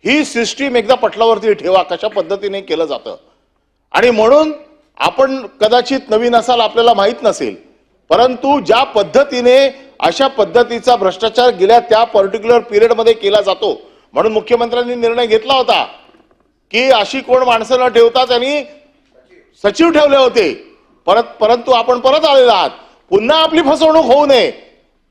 ही system एकदा पटलावरती ठेवा, कशा पद्धतीने केलं जातं. आणि म्हणून आपण कदाचित नवीन असाल, आपल्याला माहित नसेल, परंतु ज्या पद्धतीने अशा पद्धतीचा भ्रष्टाचार गेल्या त्या पर्टिक्युलर पिरियड मध्ये केला जातो, म्हणून मुख्यमंत्र्यांनी निर्णय घेतला होता की अशी कोण माणसं न ठेवता त्यांनी सचिव ठेवले होते. परंतु आपण परत आलेला आहात, पुन्हा आपली फसवणूक होऊ नये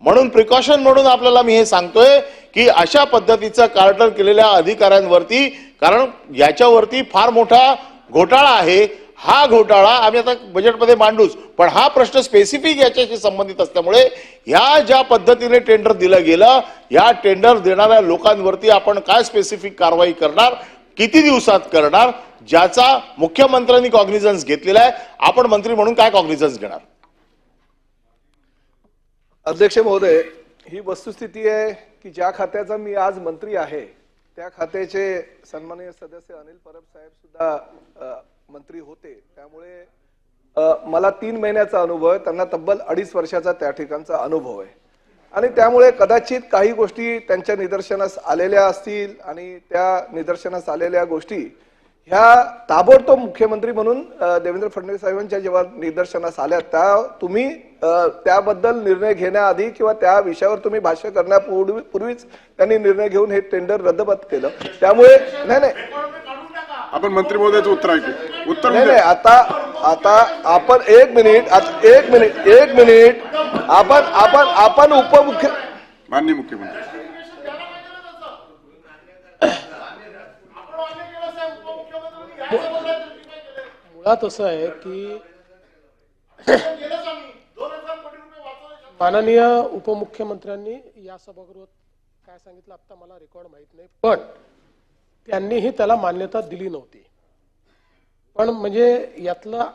म्हणून प्रिकॉशन म्हणून आपल्याला मी हे सांगतोय की अशा पद्धतीचा कार्टर केलेल्या अधिकाऱ्यांवरती, कारण याच्यावरती फार मोठा घोटाळा आहे. हा घोटाळा आम्ही आता बजेटमध्ये मांडूच, पण हा प्रश्न स्पेसिफिक याच्याशी संबंधित असल्यामुळे ह्या ज्या पद्धतीने टेंडर दिलं गेलं, या टेंडर देणाऱ्या लोकांवरती आपण काय स्पेसिफिक कारवाई करणार, किती दिवसात करणार, ज्याचा मुख्यमंत्र्यांनी कॉग्निझन्स घेतलेला आहे. आपण मंत्री म्हणून काय कॉग्निझन्स घेणार? अध्यक्ष महोदय, ही वस्तुस्थिती आहे की ज्या खात्याचा मी आज मंत्री आहे त्या खात्याचे सन्माननीय सदस्य अनिल परब साहेब सुद्धा मंत्री होते. त्यामुळे मला 3 महिन्याचा अनुभव आहे, त्यांना तब्बल 2.5 वर्षाचा त्या ठिकाणचा अनुभव आहे. आणि त्यामुळे कदाचित काही गोष्टी त्यांच्या निदर्शनास आलेल्या असतील आणि त्या निदर्शनास आलेल्या गोष्टी ह्या ताबडतोब मुख्यमंत्री म्हणून देवेंद्र फडणवीस साहेबांच्या जेव्हा निदर्शनास आल्या त्या तुम्ही त्याबद्दल निर्णय घेण्याआधी किंवा त्या विषयावर तुम्ही भाष्य करण्यापूर्वीच त्यांनी निर्णय घेऊन हे टेंडर रद्दबातल केलं. त्यामुळे नाही आपण मंत्री महोदयाचं उत्तर ऐकू. उत्तर नाही आता आपण एक मिनिट आपण उपमुख्य माननीय मुख्यमंत्री मुळात असं आहे की माननीय उपमुख्यमंत्र्यांनी या सभागृहात काय सांगितलं आता मला रेकॉर्ड माहित नाही, पण त्यांनीही त्याला मान्यता दिली नव्हती. पण म्हणजे यातला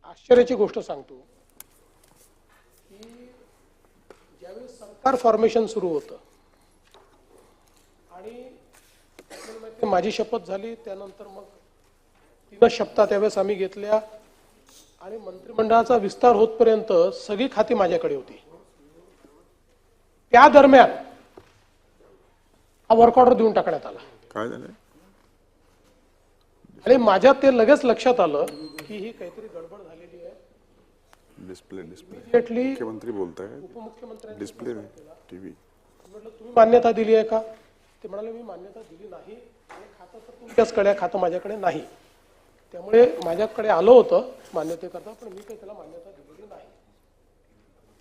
आश्चर्याची गोष्ट सांगतो की ज्यावेळी सरकार फॉर्मेशन सुरू होतं आणि माझी शपथ झाली, त्यानंतर मग 3 शपथा त्यावेळेस आम्ही घेतल्या आणि मंत्रिमंडळाचा विस्तार होतपर्यंत सगळी खाती माझ्याकडे होती. त्या दरम्यान हा वर्क ऑर्डर देऊन टाकण्यात आला. काय झालं आणि माझ्या ते लगेच लक्षात आलं की ही काहीतरी गडबड झालेली आहे. डिस्प्ले मुख्यमंत्री बोलताय, उपमुख्यमंत्री डिस्प्ले टीव्ही. म्हटलं तुम्ही मान्यता दिली आहे का? ते म्हणाले मी मान्यता दिली नाही आणि खातं तर तुमच्याचकडे आहे, खातं माझ्याकडे नाही. त्यामुळे माझ्याकडे आलं होतं मान्यतेकरता, पण मी काही त्याला मान्यता दिलेली नाही.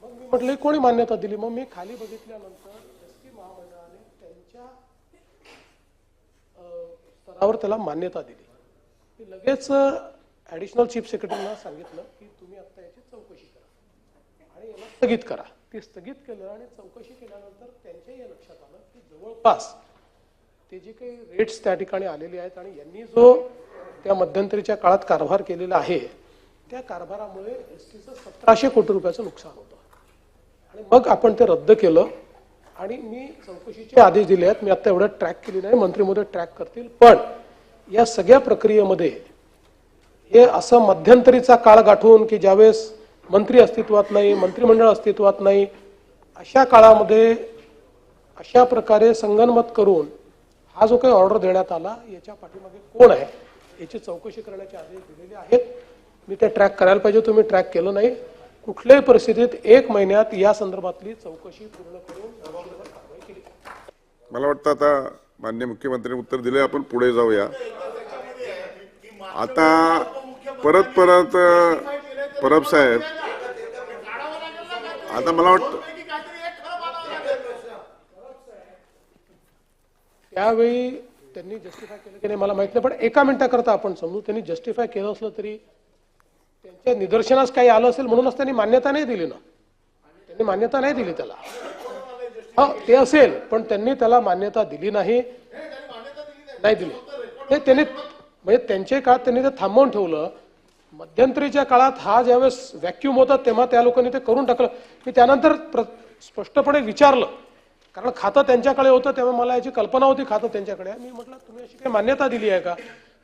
मग मी म्हटलं कोणी मान्यता दिली? मग मी खाली बघितल्यानंतर एसटी महामंडळाने त्यांच्या स्तरावर त्याला मान्यता दिली. मी लगेच ऍडिशनल चीफ सेक्रेटरीना सांगितलं की तुम्ही आता याची चौकशी करा आणि याला स्थगित करा. ते स्थगित केलं आणि चौकशी केल्यानंतर त्यांच्याही लक्षात आलं की जवळपास ते जे काही रेट्स त्या ठिकाणी आलेले आहेत आणि यांनी जो त्या मध्यंतरीच्या काळात कारभार केलेला आहे त्या कारभारामुळे एसटीचं 1700 कोटी रुपयाचं नुकसान होतं. आणि मग आपण ते रद्द केलं आणि मी चौकशीचे आदेश दिले आहेत. मी आता एवढं ट्रॅक केली नाही, मंत्री महोदय ट्रॅक करतील. पण या सगळ्या प्रक्रियेमध्ये हे असं मध्यंतरीचा काळ गाठून की ज्यावेळेस मंत्री अस्तित्वात नाही, मंत्रिमंडळ अस्तित्वात नाही, अशा काळामध्ये अशा प्रकारे संगनमत करून हा जो काही ऑर्डर देण्यात आला याच्या पाठीमागे कोण आहे याची चौकशी करण्याचे आदेश दिलेले आहेत. मी ते ट्रॅक करायला पाहिजे, तुम्ही ट्रॅक केलं नाही. कुठल्याही परिस्थितीत 1 महिन्यात या संदर्भातली चौकशी पूर्ण करून कारवाई केली. मला वाटतं आता माननीय मुख्यमंत्र्यांनी उत्तर दिले. आपण पुढे जाऊया. आता परत परब साहेब, आता मला वाटतं त्यावेळी त्यांनी जस्टिफाय केलं की नाही मला माहित नाही, पण 1 मिनिटाकरता आपण समजू त्यांनी जस्टिफाय केलं असलं तरी त्यांच्या निदर्शनास काही आलं असेल म्हणूनच त्यांनी मान्यता नाही दिली ना. त्यांनी मान्यता नाही दिली त्याला. हा ते असेल, पण त्यांनी त्याला मान्यता दिली नाही दिली. ते त्यांनी म्हणजे त्यांच्या काळात त्यांनी ते थांबवून ठेवलं. मध्यंतरीच्या काळात हा ज्यावेळेस व्हॅक्युम होता तेव्हा त्या लोकांनी ते करून टाकलं. मी त्यानंतर स्पष्टपणे विचारलं, कारण खातं त्यांच्याकडे होतं तेव्हा मला याची कल्पना होती खातं त्यांच्याकडे. मी म्हटलं तुम्ही अशी काही मान्यता दिली आहे का?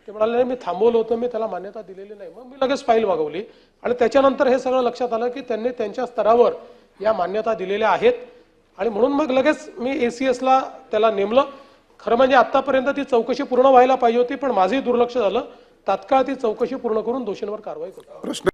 ते म्हणाले नाही मी थांबवलं होतं, मी त्याला मान्यता दिलेली नाही. मग मी लगेच फाईल मागवली आणि त्याच्यानंतर हे सगळं लक्षात आलं की त्यांनी त्यांच्या स्तरावर या मान्यता दिलेल्या आहेत आणि म्हणून मग लगेच मी ACS ला त्याला नेमलं खरं म्हणजे आतापर्यंत ती चौकशी पूर्ण व्हायला पाहिजे होती, पण माझंही दुर्लक्ष झालं. तात्काळ ती चौकशी पूर्ण करून दोषींवर कारवाई करतो. प्रश्न